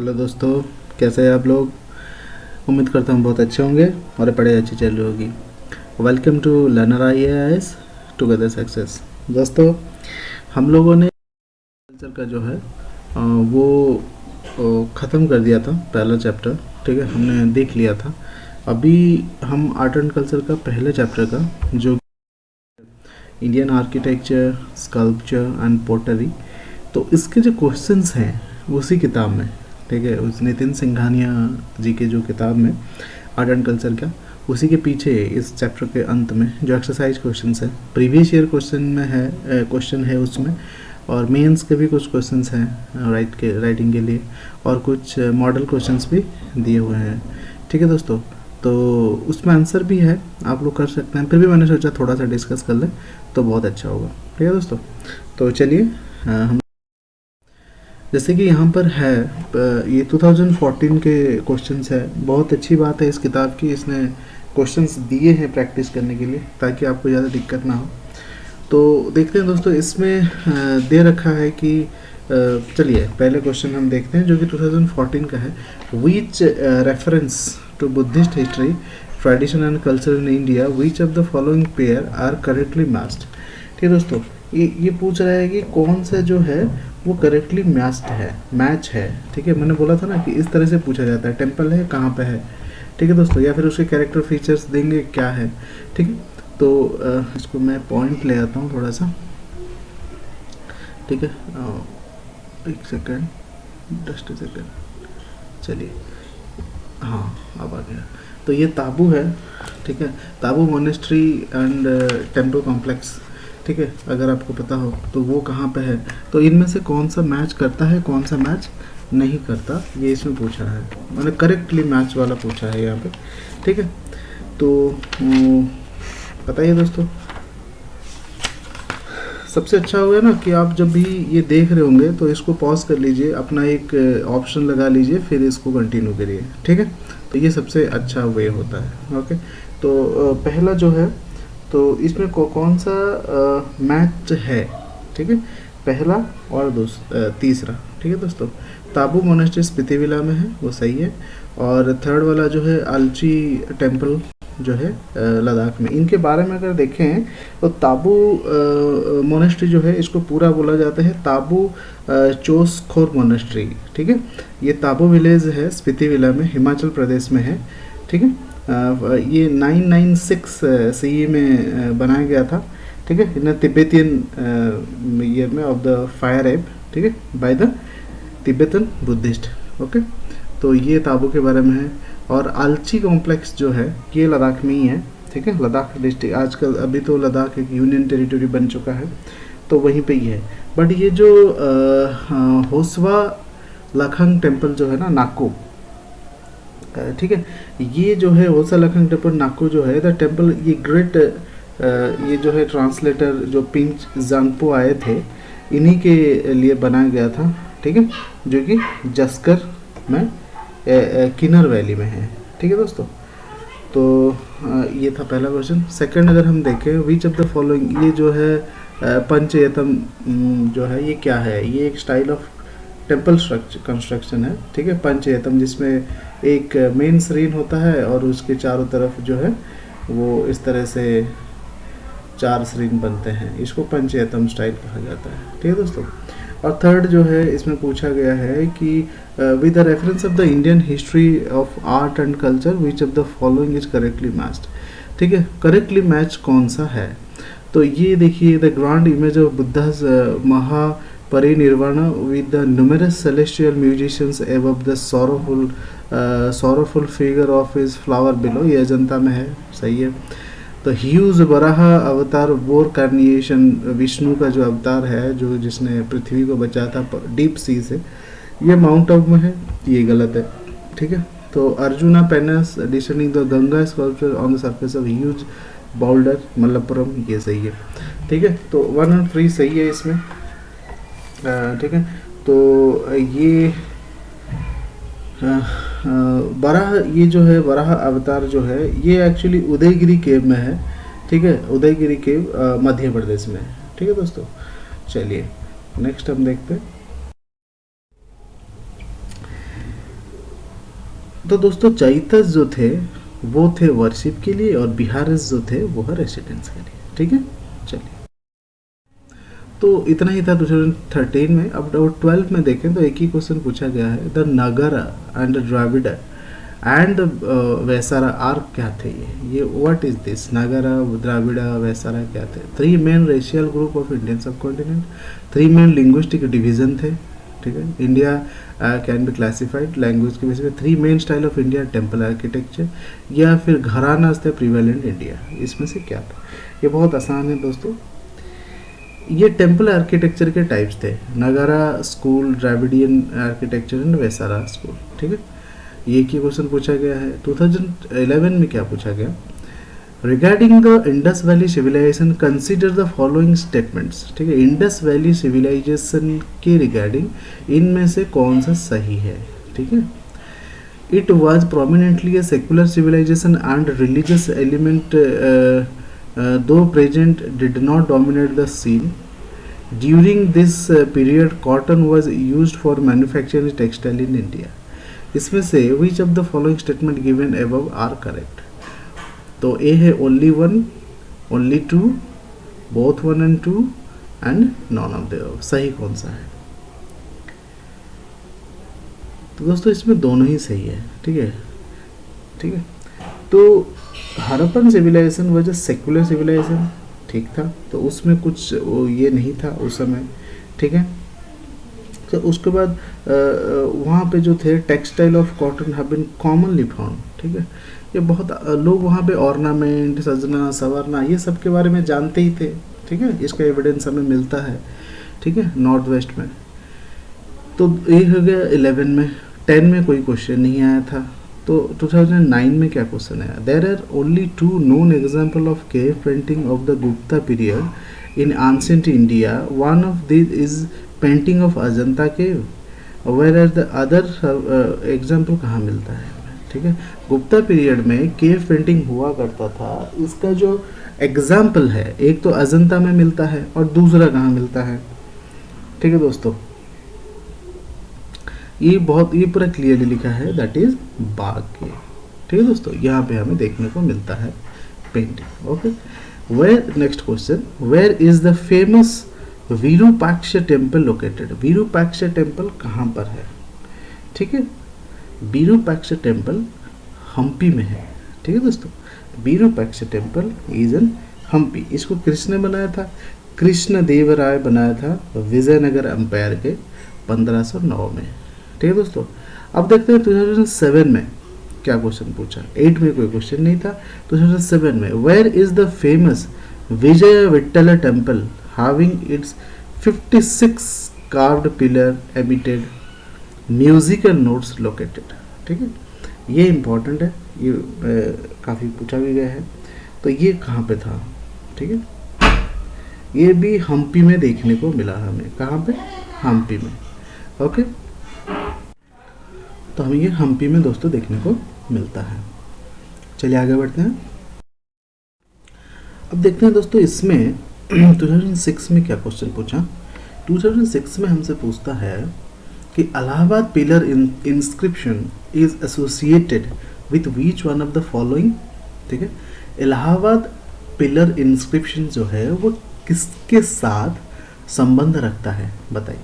Hello दोस्तों, कैसे हैं आप लोग। उम्मीद करता हूँ बहुत अच्छे होंगे और पढ़ाई अच्छी चल रही होगी। Welcome to learner IAS together success. दोस्तों, हम लोगों ने कल्चर का जो है वो ख़त्म कर दिया था पहला चैप्टर। ठीक है, हमने देख लिया था। अभी हम आर्ट एंड कल्चर का पहले चैप्टर का जो इंडियन आर्किटेक्चर, स्कल्पचर एंड पोटरी, तो इसके जो क्वेश्चंस हैं उसी किताब में, ठीक है, उस नितिन सिंघानिया जी के जो किताब में आर्ट एंड कल्चर का, उसी के पीछे इस चैप्टर के अंत में जो एक्सरसाइज क्वेश्चंस है, प्रीवियस ईयर क्वेश्चन में है, क्वेश्चन है उसमें, और मेंस के भी कुछ क्वेश्चंस हैं राइटिंग के लिए, और कुछ मॉडल क्वेश्चंस भी दिए हुए हैं। ठीक है दोस्तों, तो उसमें आंसर भी है, आप लोग कर सकते हैं। फिर भी मैंने सोचा थोड़ा सा डिस्कस कर लें तो बहुत अच्छा होगा। ठीक है दोस्तों, तो चलिए हम जैसे कि यहाँ पर है ये 2014 के क्वेश्चंस है। बहुत अच्छी बात है इस किताब की, इसने क्वेश्चंस दिए हैं प्रैक्टिस करने के लिए ताकि आपको ज़्यादा दिक्कत ना हो। तो देखते हैं दोस्तों, इसमें दे रखा है कि चलिए पहले क्वेश्चन हम देखते हैं जो कि 2014 का है। Which reference to Buddhist history, tradition and culture in India, which of the following pair are correctly matched. ठीक है दोस्तों, ये पूछ रहा है कि कौन सा जो है वो करेक्टली मैच है। ठीक है, मैंने बोला था ना कि इस तरह से पूछा जाता है, टेम्पल है कहाँ पे है। ठीक है दोस्तों, या फिर उसके कैरेक्टर फीचर्स देंगे क्या है। ठीक है, तो इसको मैं पॉइंट ले आता हूँ थोड़ा सा। ठीक है, एक सेकेंड, जस्ट सेकेंड, चलिए, हाँ अब आ गया। तो ये ताबू है। ठीक है, ताबू मोनेस्ट्री एंड टेम्पल कॉम्प्लेक्स। ठीक है, अगर आपको पता हो तो वो कहाँ पे है, तो इनमें से कौन सा मैच करता है, कौन सा मैच नहीं करता, ये इसमें पूछा है। मैंने करेक्टली मैच वाला पूछा है यहाँ पे। ठीक है, तो बताइए दोस्तों, सबसे अच्छा होगा ना कि आप जब भी ये देख रहे होंगे तो इसको पॉज कर लीजिए, अपना एक ऑप्शन लगा लीजिए, फिर इसको कंटिन्यू करिए। ठीक है, तो ये सबसे अच्छा वे होता है। ओके, तो पहला जो है, तो इसमें कौन सा मैच है। ठीक है, पहला और तीसरा। ठीक है दोस्तों, ताबू मोनेस्ट्री स्पीति में है, वो सही है। और थर्ड वाला जो है अल्ची टेम्पल जो है लद्दाख में। इनके बारे में अगर देखें तो ताबू मोनेस्ट्री जो है, इसको पूरा बोला जाता है ताबू चोसखोर मोनेस्ट्री। ठीक है, ये ताबू विलेज है स्पीति विला में, हिमाचल प्रदेश में है। ठीक है, ये 996 CE में बनाया गया था। ठीक है, इन तिब्बतियन ईयर में ऑफ द फायर एप। ठीक है, by the Tibetan Buddhist. Okay, तो ये ताबू के बारे में है। और आल्ची कॉम्प्लेक्स जो है ये लद्दाख में ही है। ठीक है, लद्दाख डिस्ट्रिक्ट, आजकल अभी तो लद्दाख एक यूनियन टेरिटरी बन चुका है, तो वहीं पे ही है। बट ये जो होसवा लखंग टेम्पल जो है ना, नाको, ठीक है, ये जो है होसा लखंग टेम्पल नाको जो है द टेम्पल, ये ग्रेट ये जो है ट्रांसलेटर जो पिंच जांगपो आए थे, इन्हीं के लिए बनाया गया था। ठीक है, जो कि जस्कर में किन्नर वैली में है। ठीक है दोस्तों, तो ये था पहला क्वेश्चन। सेकंड अगर हम देखें, विच ऑफ द फॉलोइंग, ये जो है पंचयतम जो है ये क्या है, ये एक स्टाइल ऑफ टेम्पल कंस्ट्रक्शन है। ठीक है, पंचयतम जिसमें एक मेन श्रीन होता है और उसके चारों तरफ जो है वो इस तरह से 4 श्रीन बनते हैं, इसको पंचयतम स्टाइल कहा जाता है। ठीक है दोस्तों, और थर्ड जो है इसमें पूछा गया है कि with the reference of the Indian history of art and culture, which of the following is correctly matched. ठीक है, करेक्टली मैच कौन सा है, तो ये देखिए, the grand image of Buddha's Mahaparinirvana with the numerous celestial musicians above the sorrowful figure of his flower below, ये अजंता में है, सही है। तो ह्यूज वराह अवतार, बोर कार्निएशन, विष्णु का जो अवतार है, जो जिसने पृथ्वी को बचाया था डीप सी से, ये माउंट आबू में है, ये गलत है। ठीक है, तो Arjuna penance descending the Ganga sculpture on the surface of huge boulder Malappuram, ये सही है। ठीक है, तो 1 और 3 सही है इसमें। ठीक है, तो ये वराह, ये जो है वराह अवतार जो है ये एक्चुअली उदयगिरी केव में है। ठीक है, उदयगिरी केव मध्य प्रदेश में है। ठीक है दोस्तों, चलिए नेक्स्ट हम देखते हैं। तो दोस्तों चैतस जो थे वो थे वर्शिप के लिए और बिहारस जो थे वो है रेसिडेंस के लिए। ठीक है, चलिए तो इतना ही था 2013 में। अब 12 में देखें तो एक ही क्वेश्चन पूछा गया है, the Nagara and Dravida and Vesara are क्या थे ये what is this, Nagara Dravida Vesara क्या थे? 3 main racial group of Indian subcontinent, 3 main linguistic division थे। ठीक है, India can be classified language के बेसिस पे। 3 main style of India temple architecture, या फिर घराना थे प्रिवेलेंट इंडिया, इसमें से क्या था? ये बहुत आसान है दोस्तों। ये टेम्पल आर्किटेक्चर के टाइप्स थे, Nagara school, Dravidian architecture and Vesara school. ठीक है, ये की क्वेश्चन पूछा गया है। 2011 में क्या पूछा गया, regarding the Indus valley civilization consider the following statements. ठीक है, इंडस वैली सिविलाइजेशन के रिगार्डिंग इनमें से कौन सा सही है? ठीक है, it was prominently a secular civilization and religious element though present did not dominate the scene. During this period cotton was used for manufacturing textile in India. इसमें से which of the following statement given above are correct? तो A है only one, only two, both one and two and none of the above। सही कौन सा है? तो दोस्तों इसमें दोनों ही सही है। ठीक है, ठीक है, तो हरप्पन सिविलाइजेशन वजह सेकुलर सिविलाइजेशन, ठीक था, तो उसमें कुछ ये नहीं था उस समय। ठीक है, तो उसके बाद वहाँ पे जो थे textile of cotton have been commonly found. ठीक है, ये बहुत लोग वहाँ पे ऑर्नामेंट, सजना संवरना ये सब के बारे में जानते ही थे। ठीक है, इसका एविडेंस हमें मिलता है। ठीक है, नॉर्थ वेस्ट में। तो ये हो गया 11 में। 10 में कोई क्वेश्चन नहीं आया था। तो 2009 में क्या क्वेश्चन है, there are only 2 known example of cave painting of the Gupta period in ancient India, one of this is painting of Ajanta cave, where are the other example कहाँ मिलता है? ठीक है, गुप्ता पीरियड में केव पेंटिंग हुआ करता था, इसका जो एग्जाम्पल है एक तो अजंता में मिलता है और दूसरा कहाँ मिलता है? ठीक है दोस्तों, ये पूरा क्लियरली लिखा है, दैट इज बाग के। ठीक है दोस्तों, यहाँ पे हमें देखने को मिलता है painting. Okay, where next question, where is the famous Virupaksha temple located? Virupaksha temple कहाँ पर है? ठीक है, विरूपाक्ष टेम्पल हम्पी में है। ठीक है दोस्तों, Virupaksha temple is in Hampi. इसको किसने बनाया था? कृष्ण देव राय बनाया था विजयनगर एम्पायर के 1509 में। ठीक है दोस्तों, अब देखते हैं 2007 में क्या क्वेश्चन पूछा। 8 में कोई क्वेश्चन नहीं था। 2007 में, where is the famous Vijay Vitthal temple having its 56 carved pillar emitted musical notes located? ठीक है, ये इंपॉर्टेंट है, ये काफ़ी पूछा भी गया है। तो ये कहाँ पे था? ठीक है, ये भी हम्पी में देखने को मिला हमें। कहाँ पे? हम्पी में। ओके, तो हमें ये हम्पी में दोस्तों देखने को मिलता है। चलिए आगे बढ़ते हैं। अब देखते हैं दोस्तों इसमें 2006 में क्या क्वेश्चन पूछा। 2006 में हमसे पूछता है कि Allahabad pillar inscription is associated with which one of the following? ठीक है, इलाहाबाद पिलर इंस्क्रिप्शन जो है वो किसके साथ संबंध रखता है बताइए।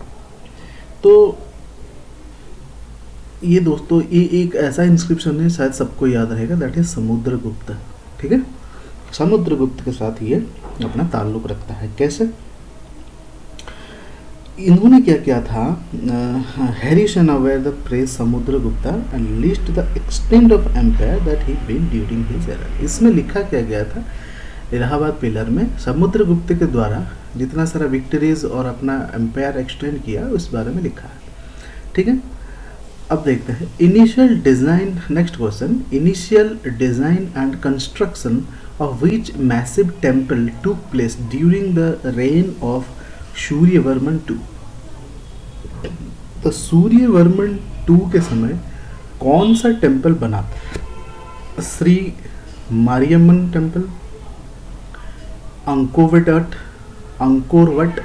तो ये दोस्तों ये एक ऐसा इंस्क्रिप्शन है, शायद सबको याद रहेगा, दैट इज समुद्रगुप्त। ठीक है, समुद्रगुप्त के साथ ये अपना ताल्लुक रखता है। कैसे? इन्होंने क्या किया था, Harisena aware the press Samudragupta and list the extent of empire that he build during his era. इसमें लिखा क्या गया था, इलाहाबाद पिलर में समुद्रगुप्त के द्वारा जितना सारा विक्टरीज और अपना एम्पायर एक्सटेंड किया उस बारे में लिखा है। ठीक है, अब देखते हैं initial design. Next question, initial design and construction of which massive temple took place during the rain of Suryavarman II? तो सूर्यवर्मन II के समय कौन सा टेम्पल बना था? श्री मारियम्मन टेम्पल, अंकोरवट,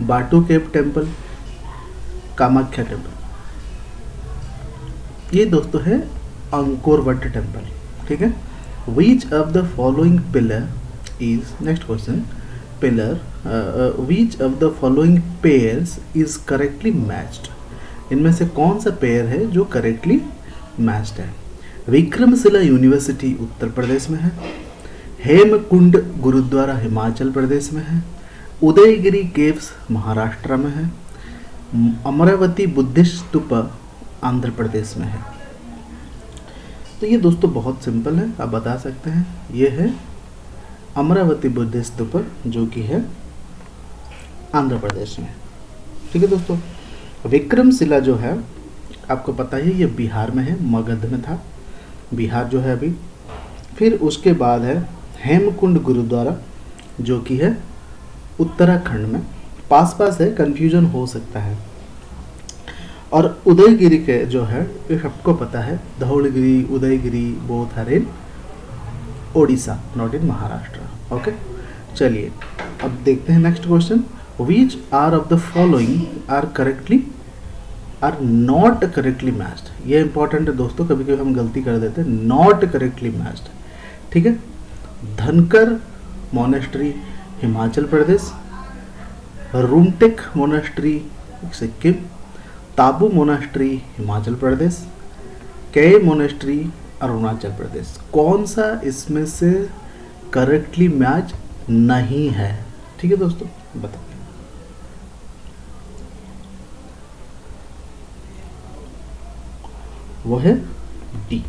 बाटू केव टेम्पल, कामाख्या टेम्पल? ये दोस्तों है अंकोर वट टेम्पल, ठीक है। Which of the following pillar is, next question, pillar which of the following pairs is correctly matched, इनमें से कौन सा पेयर है जो करेक्टली मैच्ड है। विक्रमशिला यूनिवर्सिटी उत्तर प्रदेश में है, हेमकुंड गुरुद्वारा हिमाचल प्रदेश में है, उदयगिरी केव्स महाराष्ट्र में है, अमरावती बुद्धिस्ट स्तूप आंध्र प्रदेश में है। तो ये दोस्तों बहुत सिंपल है, आप बता सकते हैं ये है अमरावती बुद्धिस्ट स्तूप जो कि है आंध्र प्रदेश में, ठीक है दोस्तों। विक्रमशिला जो है आपको पता ही ये बिहार में है, मगध में था, बिहार जो है अभी। फिर उसके बाद है हेमकुंड गुरुद्वारा जो कि है उत्तराखंड में, पास पास है, कंफ्यूजन हो सकता है। और उदयगिरी के जो है ये सबको पता है, Dhauligiri, Udayagiri both are in Odisha, not in Maharashtra. Okay, चलिए अब देखते हैं next question. Which are of the following are not correctly matched. ये इंपॉर्टेंट है दोस्तों, कभी कभी हम गलती कर देते हैं, नॉट करेक्टली मैच्ड, ठीक है। धनकर monastery Himachal Pradesh, Rumtek monastery Sikkim, ताबू monastery Himachal Pradesh, कै मोनेस्ट्री अरुणाचल प्रदेश। कौन सा इसमें से करेक्टली मैच नहीं है, ठीक है दोस्तों, बताओ। वो है डी,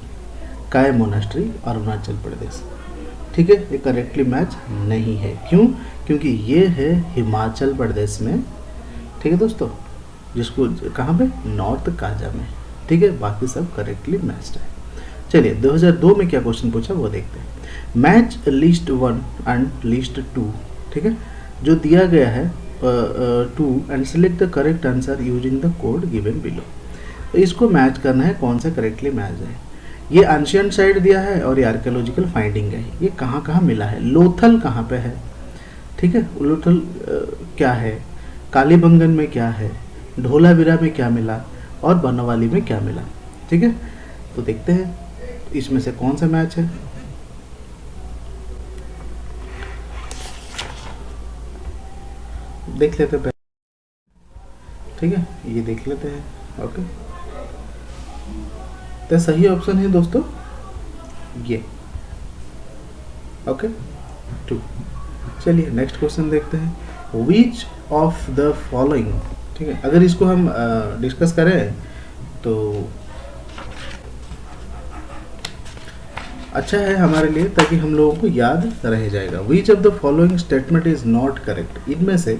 काय मोनेस्ट्री अरुणाचल प्रदेश, ठीक है। ये करेक्टली मैच नहीं है, क्यों? क्योंकि ये है हिमाचल प्रदेश में, ठीक है दोस्तों, जिसको कहाँ पे, नॉर्थ काजा में, ठीक है। बाकी सब करेक्टली मैच्ड है। चलिए 2002 में क्या क्वेश्चन पूछा वो देखते हैं। मैच लिस्ट 1 एंड लिस्ट 2, ठीक है, जो दिया गया है 2 and select the correct answer using the code given below. तो इसको मैच करना है, कौन सा करेक्टली मैच है। ये एंशिएंट साइट दिया है और ये आर्कियोलॉजिकल फाइंडिंग है। ये कहाँ कहाँ मिला है, लोथल कहाँ पे है, ठीक है, लोथल क्या है, कालीबंगन में क्या है, ढोलावीरा में क्या मिला और बनवाली में क्या मिला, ठीक है। तो देखते हैं इसमें से कौन सा मैच है। देख लेते हैं, ठीक है, ये देख लेते हैं। ओके, तो सही ऑप्शन है दोस्तों ये, ओके 2। चलिए नेक्स्ट क्वेश्चन देखते हैं। विच ऑफ द फॉलोइंग, ठीक है, अगर इसको हम डिस्कस करें तो अच्छा है हमारे लिए, ताकि हम लोगों को याद रह जाएगा। विच of the following statement is not correct, इनमें से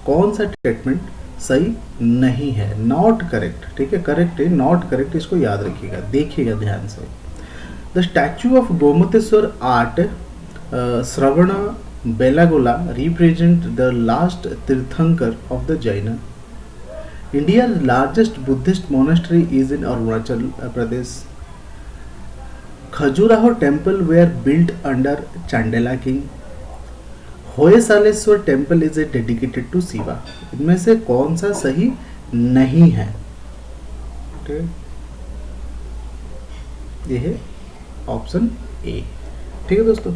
कौन सा स्टेटमेंट सही नहीं है, नॉट करेक्ट, ठीक है, करेक्ट है, नॉट करेक्ट, इसको याद रखिएगा, देखिएगा ध्यान से। The statue of Gomateshwara at Shravana Belagola represent the last tirthankara of the Jain. India's largest Buddhist monastery is in Arunachal Pradesh. Khajuraho temple were built under Chandela king. Hoysaleswara temple is dedicated to Shiva. इनमें से कौन सा सही नहीं है, ठीक है, ये है ऑप्शन ए, ठीक है दोस्तों।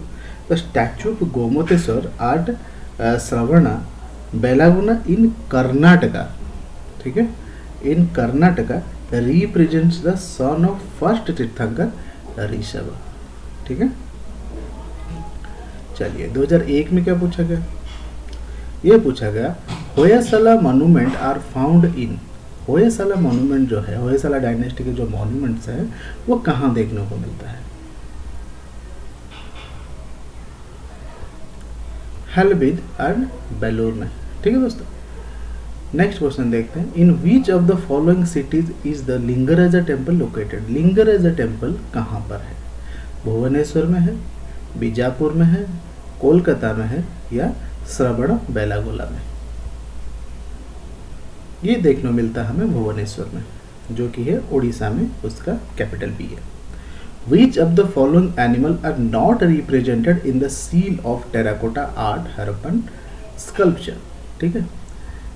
The statue of Gomateshwara at Shravana Belagola in Karnataka, ठीक है, in Karnataka represents the son of first tirthankara Rishabh, ठीक है। चलिए 2001 में क्या पूछा गया, ये पूछा गया Hoysala monument are found in. Hoysala monument जो है, होयसला डायनेस्टी के जो मॉन्यूमेंट्स हैं वो कहाँ देखने को मिलता है। हल्बीद एंड बेलूर में, ठीक है दोस्तों। नेक्स्ट क्वेश्चन देखते हैं। In which of the following cities is the Lingaraja temple located. Lingaraja temple कहाँ पर है, भुवनेश्वर में है, बीजापुर में है, कोलकाता में है या श्रवण बेलागोला में। ये देखने मिलता है हमें भुवनेश्वर में, जो कि है उड़ीसा में, उसका कैपिटल भी है। Which of the following animal are not represented in the seal of terracotta art Harappan sculpture, ठीक है।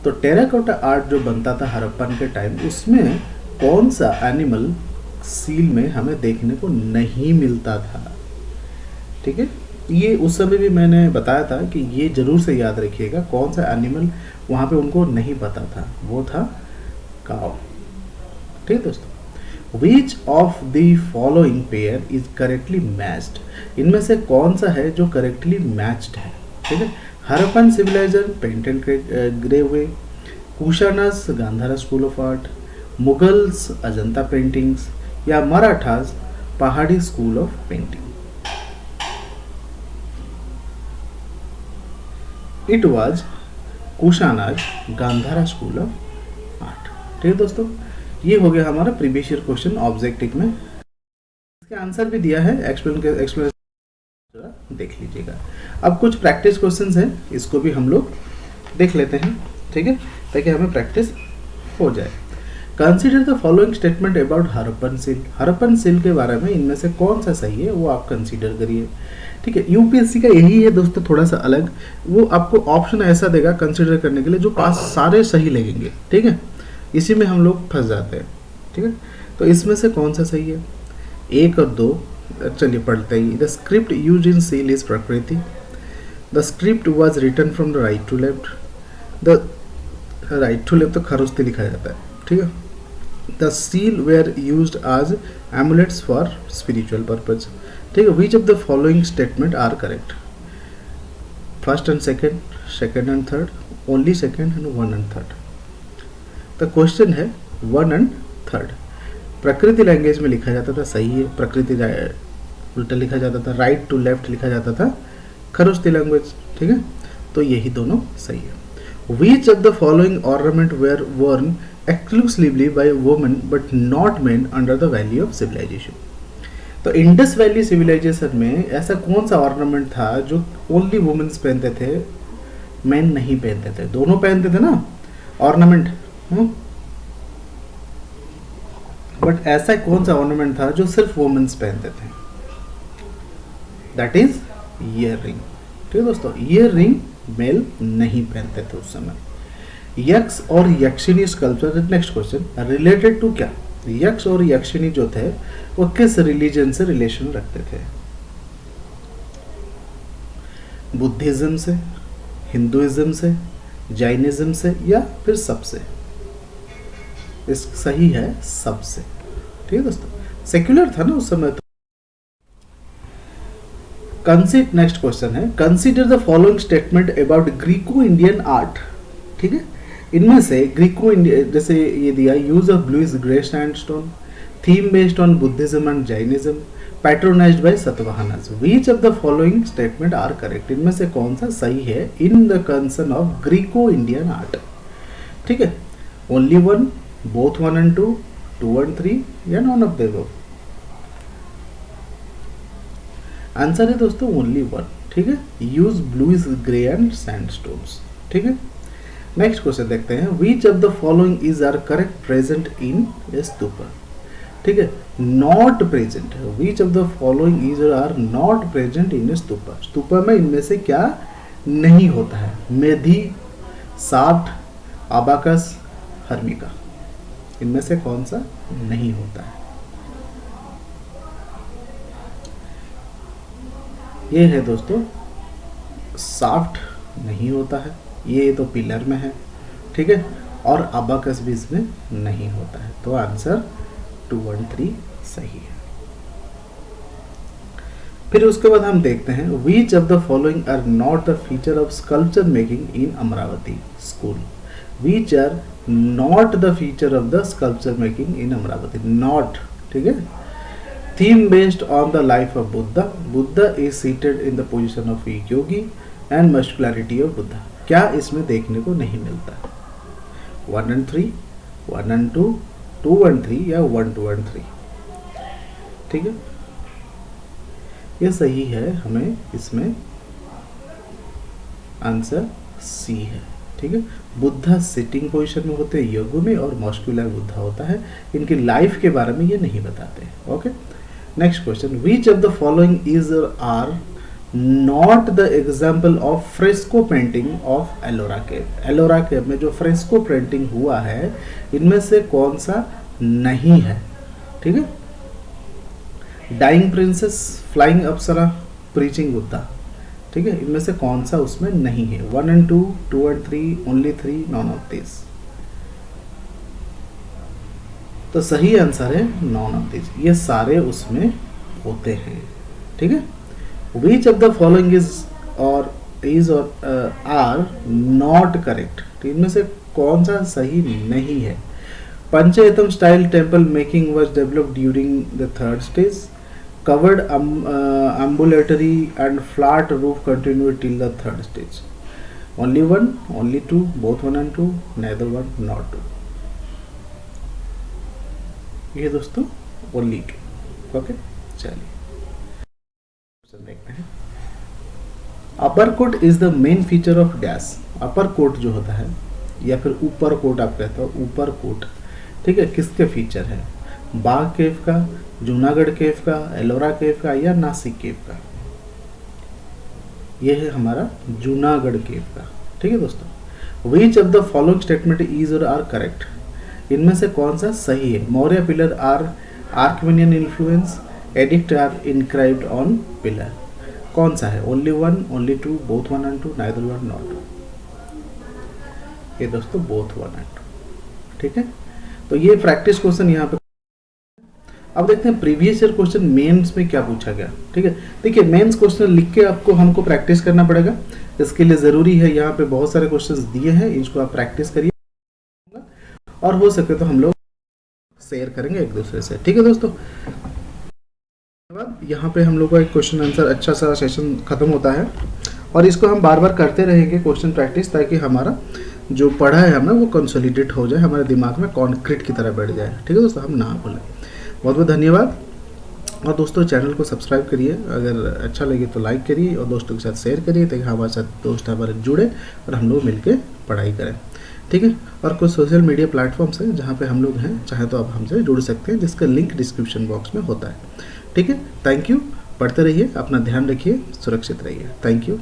तो टेराकोटा आर्ट जो बनता था हरप्पन के टाइम, उसमें कौन सा एनिमल सील में हमें देखने को नहीं मिलता था। ठीक है, ये उस समय भी मैंने बताया था कि ये जरूर से याद रखिएगा कौन सा एनिमल वहाँ पे उनको नहीं पता था, वो था काव। ठीक है दोस्तों, which of the following pair is correctly matched, इनमें से कौन सा है जो करेक्टली मैच्ड है। ठीक है, Harappan civilisation paint and grey ware, Kushans Gandhara school of art, Mughals Ajanta paintings, या Marathas Pahari school of painting. It was Kushans Gandhara school of art. ठीक है दोस्तों, ये हो गया हमारा प्रीवियस ईयर क्वेश्चन ऑब्जेक्टिव में। इसके आंसर भी दिया है, एक्सप्लेनेशन देख लीजिएगा। अब कुछ प्रैक्टिस क्वेश्चंस हैं, इसको भी हम लोग देख लेते हैं। ठीक है, ताकि हमें प्रैक्टिस हो जाए। Consider the following statement about Harappan seal, Harappan seal के बारे में इनमें से कौन सा सही है वो आप कंसीडर करिए। ठीक है, यूपीएससी का यही है दोस्तों, थोड़ा सा अलग, वो आपको ऑप्शन ऐसा देगा कंसीडर करने के लिए जो पास सारे सही लगेंगे। ठीक है, इसी में हम लोग फंस जाते हैं। ठीक है, तो इसमें से कौन सा सही है, 1 और 2। चलिए पढ़ते ही। The script use in seal is Prakriti, the script was written from the right to left, the right to left तो खरोस्ती लिखा जाता है। ठीक है, the seal were used as amulets for spiritual purpose. ठीक है, which of the following statement are correct, first and second, second and third, only second and 1 and 3rd। The question है 1 and 3rd। प्रकृति language में लिखा जाता था, सही है। प्रकृति उल्टा लिखा जाता था, राइट टू लेफ्ट लिखा जाता था खरोस्ती लैंग्वेज। ठीक है, तो यही दोनों सही है। Which of the following ornament were worn exclusively by women but not men under the valley of civilisation. तो इंडस वैली सिविलाइजेशन में ऐसा कौन सा ऑर्नामेंट था जो ओनली वुमेन्स पहनते थे, मेन नहीं पहनते थे। दोनों पहनते थे ना ऑर्नामेंट, बट ऐसा कौन सा ऑर्नामेंट था जो सिर्फ वुमेन्स पहनते थे, दैट इज ईयर रिंग। ठीक है दोस्तों, ईयर रिंग मेल नहीं पहनते थे उस समय। यक्ष और Yakshini sculpture, next question, related to क्या, यक्ष और यक्षिणी जो थे वो किस रिलीजन से रिलेशन रखते थे, बुद्धिज्म से, हिंदुइज्म से, जैनिज्म से, या फिर सबसे। इस सही है सबसे। ठीक है दोस्तों, सेक्युलर था ना उस समय तो। नेक्स्ट क्वेश्चन है, consider the following statement about Greco Indian art. ठीक है, इनमें से ग्रीको इंडियन, जैसे ये दिया, use of blue is grey sandstone, theme based on Buddhism and Jainism, patronised by Satavahanas. Which of the following statement are correct, इनमें से कौन सा सही है in the concern of Greco Indian art. ठीक है, ओनली 1, बोथ 1 and 2, 2 and 3, या none of the above. Answer है दोस्तों ओनली 1। ठीक है, use blue is grey and sandstones. ठीक है, नेक्स्ट क्वेश्चन देखते हैं, which of the following is are correct present in stupa. ठीक है, not present, which of the following is are not present in stupa. Stupa में इनमें से क्या नहीं होता है, मेधी, साठ, अबाकस, हर्मिका, इनमें से कौन सा नहीं होता है। ये है दोस्तों, साफ्ट नहीं होता है, ये तो पिलर में है। ठीक है, और अबाकस भी इसमें नहीं होता है, तो आंसर 2 and 3 सही है। फिर उसके बाद हम देखते हैं, which of the following are not the feature of sculpture making in Amaravati school. Which are not the feature of the sculpture making in Amaravati, not. ठीक है, theme based on the life of Buddha, Buddha is seated in the position of yogi and muscularity of Buddha. क्या इसमें देखने को नहीं मिलता, 1 and 3, 1 and 2, 2 and 3, या 1, 2 and 3। ठीक है, ये सही है, हमें इसमें आंसर सी है। ठीक है, बुद्धा सिटिंग पोजीशन में होते हैं योग में, और मस्कुलर बुद्धा होता है। इनकी लाइफ के बारे में ये नहीं बताते। Okay, next question, which of the following is are not the example of fresco painting of Ellora cave. Ellora cave में जो फ्रेस्को पेंटिंग हुआ है, इनमें से कौन सा नहीं है। ठीक है, डाइंग प्रिंसेस, फ्लाइंग अप्सरा, प्रीचिंग बुद्धा। ठीक है, इनमें से कौन सा उसमें नहीं है? 1 and 2, 2 and 3, only 3, none of this. तो सही आंसर है नॉन ऑफ दिस, ये सारे उसमें होते हैं। ठीक है, which of the following is or are not correct, तो इनमें से कौन सा सही नहीं है? Panchayatan style temple making was developed during the third stage, covered ambulatory and flat roof continued till the third stage. Only one, only two, both 1 and 2, neither one, not 2. ये दोस्तों ओनली के। ओके, चलिए देखते हैं। Upper coat is the main feature of dash. Upper coat जो होता है या फिर ऊपर कोट आप कहते हो, ऊपर कोट, ठीक है, किसके फीचर है? बाघ केव का, जूनागढ़ केव का, एलोरा केव का या नासिक केव का? ये है हमारा जूनागढ़ केव का। ठीक है दोस्तों, which of the following statement is or are correct, इनमें से कौन सा सही है? मौर्य पिलर आर आर्कमेनियन influence, edict are inscribed on pillar, कौन सा है? Only one, only two, both 1 and 2, neither one, not 2। ये दोस्तों बोथ 1 and 2। ठीक है, तो ये प्रैक्टिस क्वेश्चन यहाँ पे। अब देखते हैं प्रीवियस ईयर क्वेश्चन मेंस में क्या पूछा गया। ठीक है, देखिए मेंस क्वेश्चन लिख के आपको हमको प्रैक्टिस करना पड़ेगा, इसके लिए ज़रूरी है, यहाँ पे बहुत सारे क्वेश्चंस दिए हैं, इसको आप प्रैक्टिस करिए और हो सके तो हम लोग शेयर करेंगे एक दूसरे से। ठीक है दोस्तों, यहाँ पे हम लोग का एक क्वेश्चन आंसर अच्छा सा सेशन खत्म होता है और इसको हम बार बार करते रहेंगे क्वेश्चन प्रैक्टिस, ताकि हमारा जो पढ़ा है हमें वो कंसोलिडेट हो जाए, हमारे दिमाग में कॉन्क्रीट की तरह बैठ जाए। ठीक है दोस्तों, हम ना भूलें। बहुत बहुत धन्यवाद। और दोस्तों चैनल को सब्सक्राइब करिए, अगर अच्छा लगे तो लाइक करिए और दोस्तों के साथ शेयर करिए, ताकि हमारे साथ दोस्त हमारे जुड़े और हम लोग मिलके पढ़ाई करें। ठीक है, और कुछ सोशल मीडिया प्लेटफॉर्म्स हैं जहाँ पे हम लोग हैं, चाहे तो आप हमसे जुड़ सकते हैं, जिसका लिंक डिस्क्रिप्शन बॉक्स में होता है। ठीक है, थैंक यू, पढ़ते रहिए, अपना ध्यान रखिए, सुरक्षित रहिए। Thank you.